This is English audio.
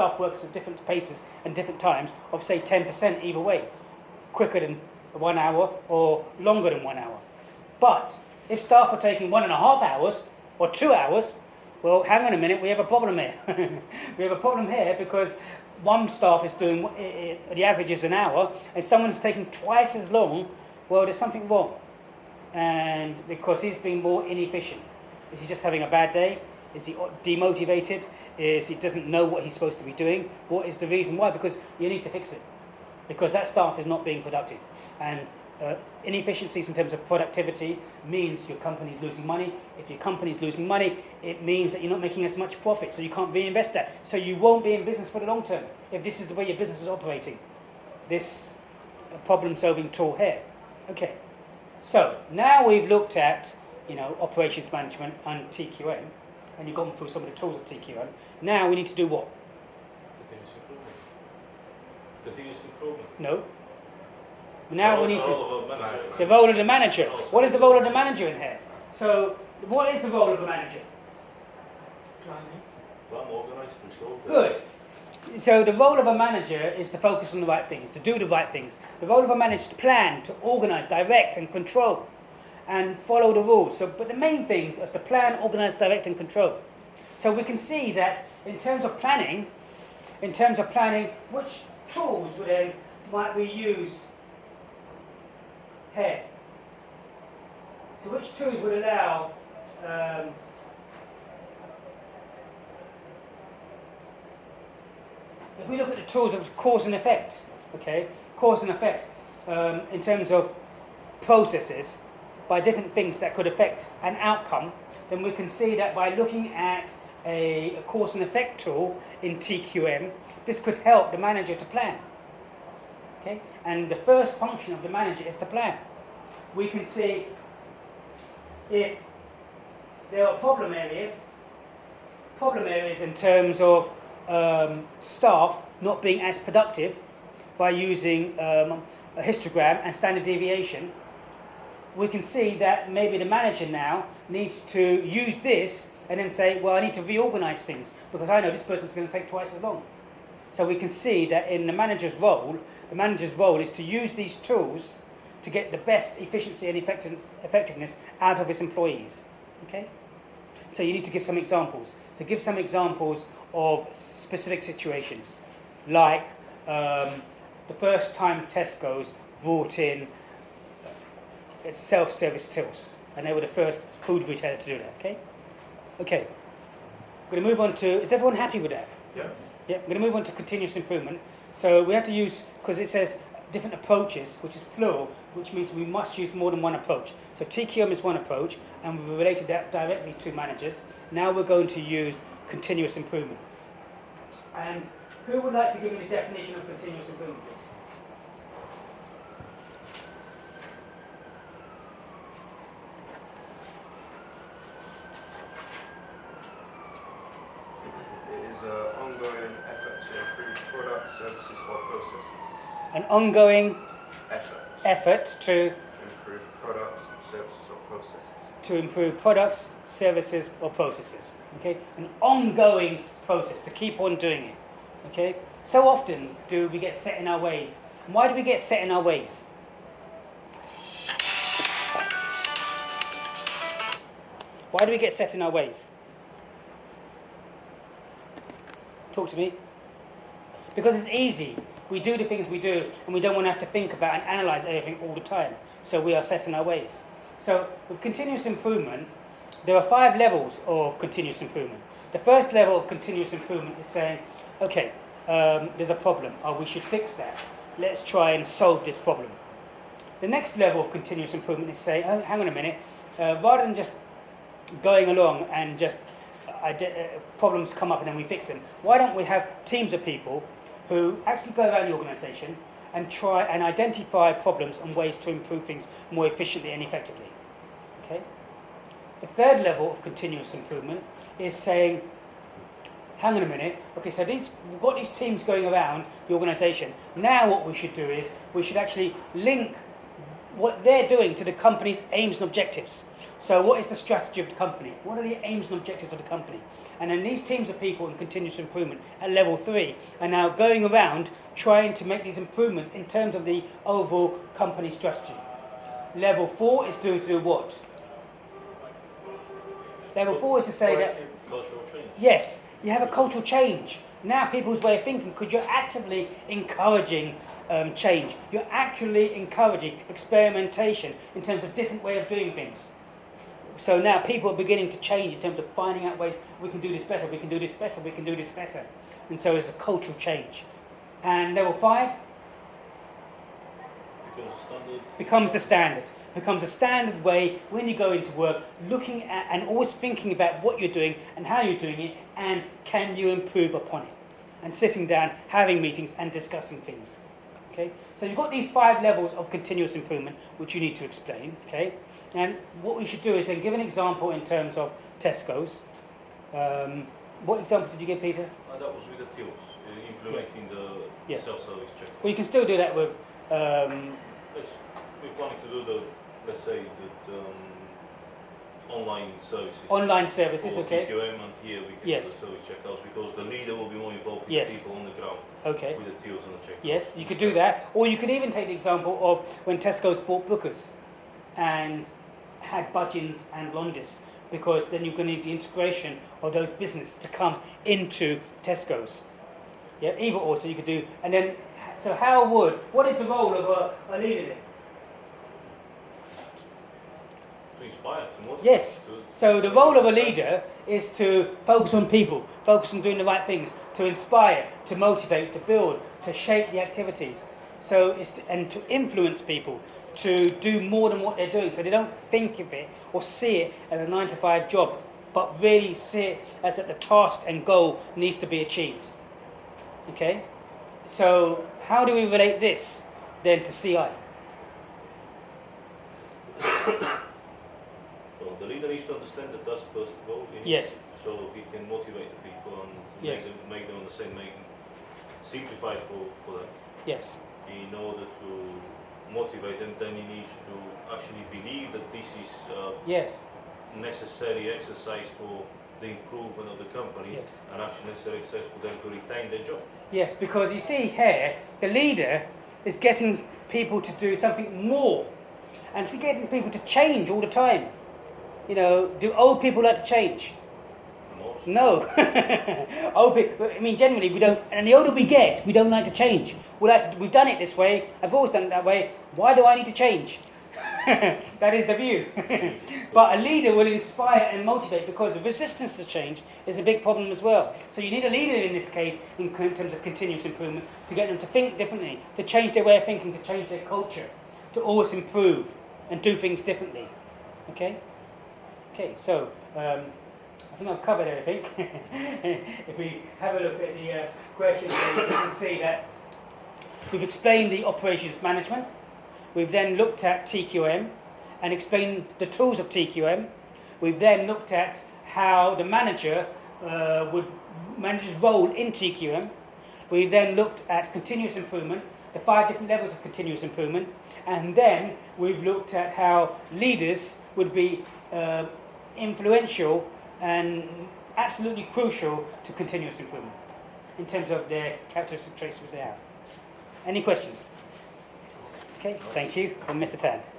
staff works at different paces and different times of say 10% either way, quicker than 1 hour or longer than 1 hour. But if staff are taking 1.5 hours or 2 hours, well, hang on a minute, we have a problem here. We have a problem here because one staff is doing, the average is an hour, and someone's taking twice as long, well, there's something wrong. And because he's being more inefficient. Is he just having a bad day? Is he demotivated? Is he doesn't know what he's supposed to be doing? What is the reason why? Because you need to fix it. Because that staff is not being productive. And inefficiencies in terms of productivity means your company's losing money. If your company's losing money, it means that you're not making as much profit, so you can't reinvest that. So you won't be in business for the long term if this is the way your business is operating. This problem-solving tool here. Okay. So now we've looked at, operations management and TQM, and you've gone through some of the tools of TQM. Now we need to do what? Continuous improvement. Continuous improvement. No. Now we need to... The role of the manager. What is the role of the manager in here? So, what is the role of the manager? Plan, organize, control. Good. So the role of a manager is to focus on the right things, to do the right things. The role of a manager is to plan, to organize, direct and control and follow the rules. So, but the main things are to plan, organize, direct and control. So we can see that in terms of planning, which tools might we use here? So which tools would allow if we look at the tools of cause and effect, okay, cause and effect in terms of processes by different things that could affect an outcome, then we can see that by looking at a cause and effect tool in TQM, this could help the manager to plan. Okay, and the first function of the manager is to plan. We can see if there are problem areas in terms of staff not being as productive by using a histogram and standard deviation. We can see that maybe the manager now needs to use this and then say, well, I need to reorganize things because I know this person's going to take twice as long. So we can see that in the manager's role is to use these tools to get the best efficiency and effectiveness out of his employees. Okay? So you need to give some examples. So give some examples of specific situations, like the first time Tesco's brought in its self-service tills, and they were the first food retailer to do that. Okay. Okay. We're going to move on to. Is everyone happy with that? Yeah. Yeah. We're going to move on to continuous improvement. So we have to use, because it says different approaches, which is plural, which means we must use more than one approach. So TQM is one approach, and we've related that directly to managers. Now we're going to use continuous improvement. And who would like to give me the definition of continuous improvement, please? It is an ongoing effort to improve products, services or processes. An ongoing effort to improve products, services or processes. To improve products, services or processes. Okay? An ongoing process, to keep on doing it. Okay? So often do we get set in our ways. And why do we get set in our ways? Why do we get set in our ways? Talk to me. Because it's easy. We do the things we do, and we don't want to have to think about and analyze everything all the time. So we are set in our ways. So with continuous improvement, there are 5 levels of continuous improvement. The first level of continuous improvement is saying, okay, there's a problem. We should fix that. Let's try and solve this problem. The next level of continuous improvement is saying, oh, hang on a minute. Rather than just going along and just problems come up and then we fix them, why don't we have teams of people who actually go around the organisation and try and identify problems and ways to improve things more efficiently and effectively. Okay? The third level of continuous improvement is saying, hang on a minute, okay, so we've got these teams going around the organisation. Now what we should do is we should actually link what they're doing to the company's aims and objectives. So what is the strategy of the company? What are the aims and objectives of the company? And then these teams of people in continuous improvement at level 3 are now going around trying to make these improvements in terms of the overall company strategy. Level 4 is to do what? Level 4 is to say that, Cultural change. yes, you have a cultural change. Now people's way of thinking, because you're actively encouraging change. You're actively encouraging experimentation in terms of different way of doing things. So now people are beginning to change in terms of finding out ways we can do this better, we can do this better, we can do this better. And so it's a cultural change. And level 5 becomes the standard. Becomes a standard way when you go into work, looking at and always thinking about what you're doing and how you're doing it, and can you improve upon it. And sitting down, having meetings and discussing things. Okay? So you've got these 5 levels of continuous improvement, which you need to explain. Okay? And what we should do is then give an example in terms of Tesco's. What example did you give, Peter? That was with the tills, implementing the self-service check. Well, you can still do that with... We're planning to do the, let's say, the online services. Online services, for okay. TQM, and here we can do the service checkouts, because the leader will be more involved with the people on the ground. Okay. With the tills and the checkouts. Yes, you could do that. Or you could even take the example of when Tesco's bought Booker's and had budgeons and Londis, because then you're going to need the integration of those businesses to come into Tesco's. Yeah, either or, so you could do, and then, so what is the role of a leader then? To inspire, to motivate. Yes. So the role of a leader is to focus on people, focus on doing the right things, to inspire, to motivate, to build, to shape the activities. So and to influence people to do more than what they're doing, so they don't think of it or see it as a 9-to-5 job, but really see it as that the task and goal needs to be achieved. Okay? So how do we relate this then to CI? Well, the leader needs to understand the task first of all. Yes. So he can motivate the people and make them on the same, simplify it for them. Yes. In order to motivate them, then he needs to actually believe that this is necessary exercise for the improvement of the company, and actually necessary exercise for them to retain their jobs. Yes, because you see here, the leader is getting people to do something more, and he's getting people to change all the time. You know, do old people like to change? Most. No. Old people, I mean, generally we don't, and the older we get, we don't like to change. We've done it this way, I've always done it that way, why do I need to change? That is the view. But a leader will inspire and motivate, because the resistance to change is a big problem as well. So you need a leader in this case, in terms of continuous improvement, to get them to think differently, to change their way of thinking, to change their culture, to always improve and do things differently. Okay? Okay, so I think I've covered everything. If we have a look at the questions, you can see that we've explained the operations management. We've then looked at TQM and explained the tools of TQM. We've then looked at how the manager's role in TQM. We've then looked at continuous improvement, the 5 different levels of continuous improvement, and then we've looked at how leaders would be influential and absolutely crucial to continuous improvement in terms of their characteristic traits which they have. Any questions? Okay, thank you. From Mr. Tan.